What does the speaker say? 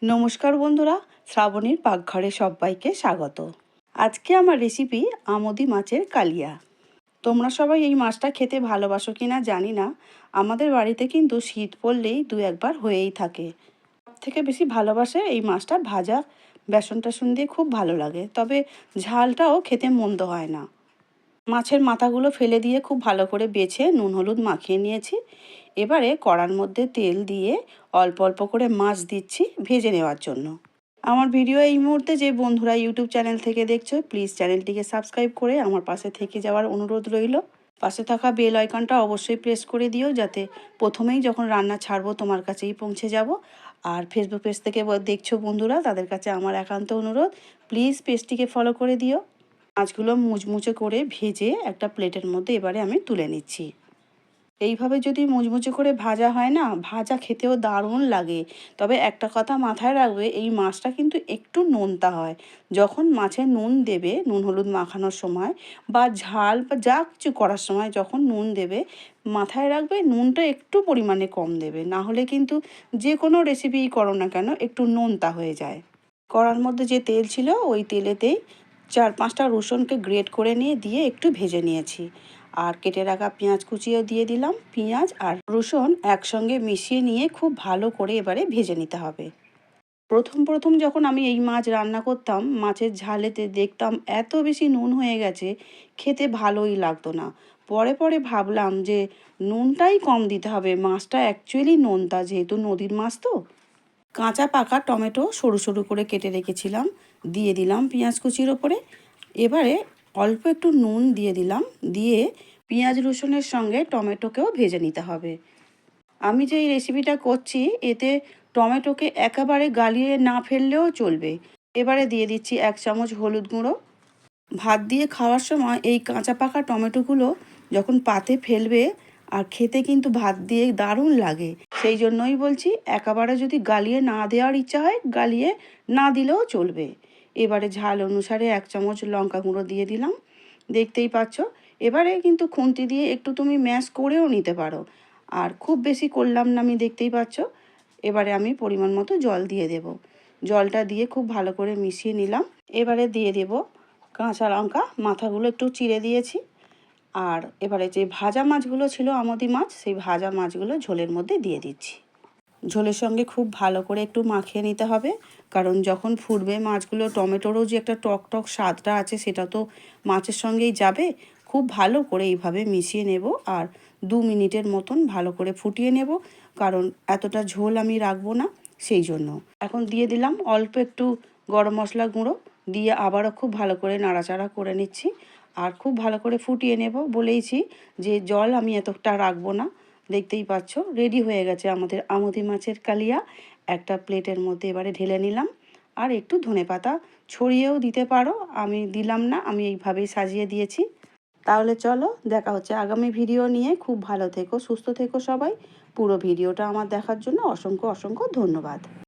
নমস্কার বন্ধুরা, শ্রাবণীর পাকঘরে সবাইকে স্বাগত। আজকে আমার রেসিপি আমোদি মাছের কালিয়া। তোমরা সবাই এই মাছটা খেতে ভালোবাসো কিনা জানি না, আমাদের বাড়িতে কিন্তু শীত পড়লেই দু একবার হয়েই থাকে। সব থেকে বেশি ভালোবাসে এই মাছটা ভাজা, বেসন টেসন দিয়ে খুব ভালো লাগে, তবে ঝালটাও খেতে মন্দ হয় না। মাছের মাথাগুলো ফেলে দিয়ে খুব ভালো করে বেছে নুন হলুদ মাখিয়ে নিয়েছি। এবারে কড়ার মধ্যে তেল দিয়ে অল্প অল্প করে মাছ দিচ্ছি ভেজে নেওয়ার জন্য। আমার ভিডিও এই মুহূর্তে যে বন্ধুরা ইউটিউব চ্যানেল থেকে দেখছো, প্লিজ চ্যানেলটিকে সাবস্ক্রাইব করে আমার পাশে থেকে যাওয়ার অনুরোধ রইল। পাশে থাকা বেল আইকনটা অবশ্যই প্রেস করে দিও, যাতে প্রথমেই যখন রান্না ছাড়বো তোমার কাছেই পৌঁছে যাব। আর ফেসবুক পেজ থেকে দেখছো বন্ধুরা, তাদের কাছে আমার একান্ত অনুরোধ, প্লিজ পেজটিকে ফলো করে দিও। মাছগুলো মুচমুচে করে ভেজে একটা প্লেটের মধ্যে এবারে আমি তুলে নিচ্ছি। এইভাবে যদি মুচমুচে করে ভাজা হয় না, ভাজা খেতেও দারুণ লাগে। তবে একটা কথা মাথায় রাখবে, এই মাছটা কিন্তু একটু নোনতা হয়। যখন মাছে নুন দেবে, নুন হলুদ মাখানোর সময় বা ঝাল বা যা কিছু করার সময় যখন নুন দেবে, মাথায় রাখবে নুনটা একটু পরিমাণে কম দেবে, না হলে কিন্তু যে কোনো রেসিপিই করো না কেন একটু নোনতা হয়ে যায়। কড়ার মধ্যে যে তেল ছিল ওই তেলেতেই 4-5টা রসুনকে গ্রেট করে নিয়ে দিয়ে একটু ভেজে নিয়েছি। আর কেটে রাখা পেঁয়াজ কুচিও দিয়ে দিলাম। পেঁয়াজ আর রসুন একসঙ্গে মিশিয়ে নিয়ে খুব ভালো করে এবারে ভেজে নিতে হবে। প্রথম প্রথম যখন আমি এই মাছ রান্না করতাম, মাছের ঝালেতে দেখতাম এত বেশি নুন হয়ে গেছে, খেতে ভালোই লাগতো না। পরে পরে ভাবলাম যে নুনটাই কম দিতে হবে, মাছটা অ্যাকচুয়ালি নোনতা, যেহেতু নদীর মাছ তো। কাঁচা পাকা টমেটো সরু সরু করে কেটে রেখেছিলাম, দিয়ে দিলাম পেঁয়াজ কুচির ওপরে। এবারে অল্প একটু নুন দিয়ে দিলাম, দিয়ে পেঁয়াজ রসুনের সঙ্গে টমেটোকেও ভেজে নিতে হবে। আমি যে এই রেসিপিটা করছি এতে টমেটোকে একেবারে গালিয়ে না ফেললেও চলবে। এবারে দিয়ে দিচ্ছি 1 চামচ হলুদ গুঁড়ো। ভাত দিয়ে খাওয়ার সময় এই কাঁচা পাকা টমেটোগুলো যখন পাতে ফেলবে, আর খেতে কিন্তু ভাত দিয়ে দারুণ লাগে। সেই জন্যই বলছি, একেবারে যদি গালিয়ে না দেওয়ার ইচ্ছা হয়, গালিয়ে না দিলেও চলবে। এবারে ঝাল অনুসারে 1 চামচ লঙ্কা গুঁড়ো দিয়ে দিলাম, দেখতেই পাচ্ছ। এবারে কিন্তু খুন্তি দিয়ে একটু তুমি ম্যাশ করেও নিতে পারো, আর খুব বেশি করলাম না আমি, দেখতেই পাচ্ছ। এবারে আমি পরিমাণ মতো জল দিয়ে দেব। জলটা দিয়ে খুব ভালো করে মিশিয়ে নিলাম। এবারে দিয়ে দেব কাঁচা লঙ্কা, মাথাগুলো একটু চিড়ে দিয়েছি। আর এবারে যে ভাজা মাছগুলো ছিল আমোদি মাছ, সেই ভাজা মাছগুলো ঝোলের মধ্যে দিয়ে দিচ্ছি। ঝোলের সঙ্গে খুব ভালো করে একটু মাখিয়ে নিতে হবে, কারণ যখন ফুটবে মাছগুলো, টমেটোরও যে একটা টক টক স্বাদটা আছে সেটা তো মাছের সঙ্গেই যাবে। খুব ভালো করে এইভাবে মিশিয়ে নেব আর 2 মিনিটের মতন ভালো করে ফুটিয়ে নেব, কারণ এতটা ঝোল আমি রাখবো না, সেই জন্য। এখন দিয়ে দিলাম অল্প একটু গরম মশলা গুঁড়ো, দিয়ে আবারও খুব ভালো করে নাড়াচাড়া করে নিচ্ছি। আর খুব ভালো করে ফুটিয়ে নেব, বলেইছি যে জল আমি এতটা রাখবো না। দেখতেই পাচ্ছ রেডি হয়ে গেছে আমাদের আমোদি মাছের কালিয়া। একটা প্লেটের মধ্যে এবারে ঢেলে নিলাম, আর একটু ধনেপাতা ছড়িয়েও দিতে পারো, আমি দিলাম না, আমি এইভাবেই সাজিয়ে দিয়েছি। তাহলে চলো, দেখা হচ্ছে আগামী ভিডিও নিয়ে। খুব ভালো থেকো, সুস্থ থেকো সবাই। পুরো ভিডিওটা আমার দেখার জন্য অসংখ্য অসংখ্য ধন্যবাদ।